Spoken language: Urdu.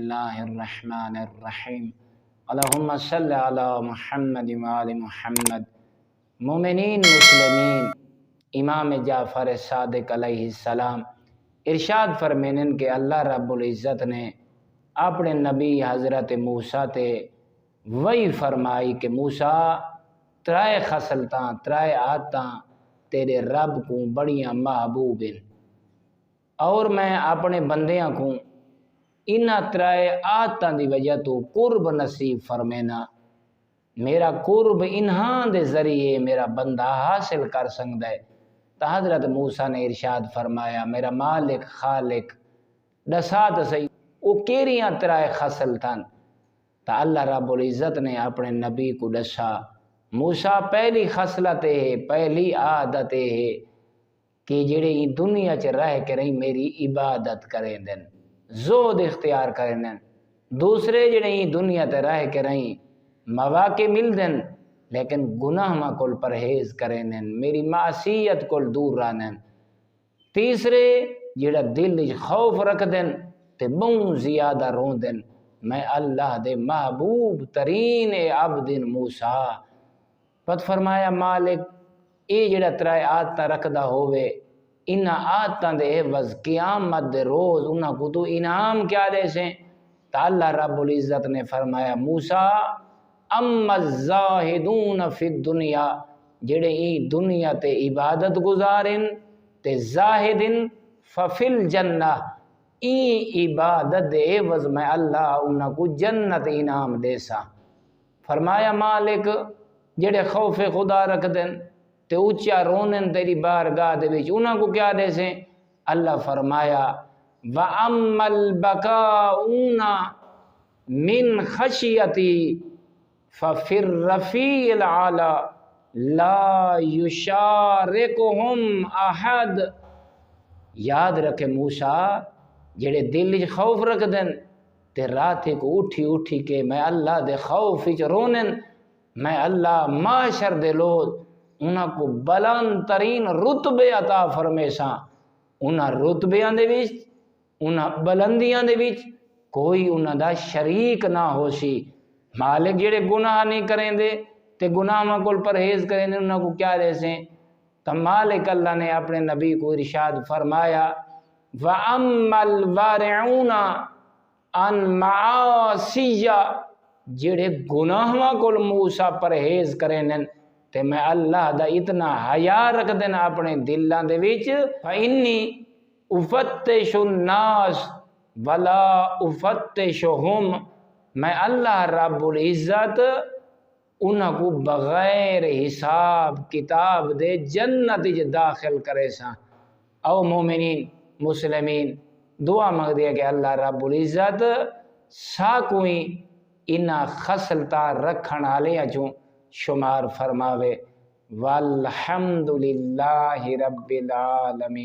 اللہ الرحمن الرحیم اللہم صلی علی محمد وآل محمد۔ مومنین مسلمین، امام جعفر صادق علیہ السلام ارشاد فرمینن کہ اللہ رب العزت نے اپنے نبی حضرت موسیٰ تے وہی فرمائی کہ موسیٰ ترائے خصلتاں ترائے عادتاں تیرے رب کو بڑیاں محبوب ہیں، اور میں اپنے بندیاں کو انہاں ترائے عادتاں دی وجہ تو قرب نصیب فرمینا۔ میرا قرب انہاں دے ذریعے میرا بندہ حاصل کر سکتا ہے۔ تو حضرت موسیٰ نے ارشاد فرمایا، میرا مالک خالق دسا تو صحیح وہ کیریاں ترائے خصلتاں۔ تو اللہ رب العزت نے اپنے نبی کو دسا، موسیٰ پہلی خصلت ہے، پہلی عادت ہے کہ جڑے دنیا چ رہ کے رہی میری عبادت کریں دن، زہد اختیار کریں دن۔ دوسرے جڑے دنیا تے رہ کے رہی مواقع مل دن لیکن گناہ ما کول پرہیز کریں دن، میری معصیت کول دور رہن۔ تیسرے جڑا دل وچ خوف رکھ دن تے بہت زیادہ رو دن، میں اللہ دے محبوب ترین عبد موسیٰ۔ پت فرمایا مالک اے جڑا ترائے عادتاں رکھدا ہوئے انہاں عادتاں دے عوض قیامت دے روز انہاں کو تو انعام کیا دے سے؟ تو اللہ رب العزت نے فرمایا موسیٰ اما الزاہدون فی الدنیا، جڑے دنیا تے عبادت گزارن تے زاہدن ففی الجنہ، عبادت دے عوض میں اللہ انہاں کو جنت انعام دے سا۔ فرمایا مالک جڑے خوف خدا رکھ دن تے اچھا رونن تیری بارگاہ دے وچ انہاں کو کیا دے سے؟ اللہ فرمایا وَأَمَّا الْبَكَاؤُونَ مِنْ خَشْيَتِي فَفِي الرَّفِيعِ الْأَعْلَى لَا يُشَارِكُهُمْ أَحَدٌ۔ یاد رکھے موسیٰ جڑے دل وچ خوف رکھ دن تے رات کو اٹھی اٹھی کے میں اللہ دے خوف وچ رونن، میں اللہ معاشر دے لوگ انہاں کو بلند ترین رتبے عطا فرمیساں، انہاں رتبیاں دے وچ انہاں بلندیاں دے وچ کوئی انہاں دا شریک نہ ہو سی۔ مالک جڑے گناہ نہیں کریں دے تے گناہ ما کول پرہیز کریں دے انہاں کو کیا دے سے؟ تو مالک اللہ نے اپنے نبی کو ارشاد فرمایا وَأَمَّا الْوَارِعُونَ عَنْ مَعَاصِيَّ، جڑے گناہ ما کول موسیٰ پرہیز کریں دن تے میں اللہ دا اتنا حیا رکھ دینا اپنے دلاں دے وچ فَإِنِّي اُفَتِّشُ النَّاسَ وَلَا اُفَتِّشُهُمْ، میں اللہ رب العزت انہاں کو بغیر حساب کتاب دے جنت وچ داخل کرے سا۔ او مومنین مسلمین دعا مانگ دیا کہ اللہ رب العزت ساکوئی انہاں خصلتاں رکھن والیاں چوں شمار فرماوے۔ والحمد للہ رب العالمین۔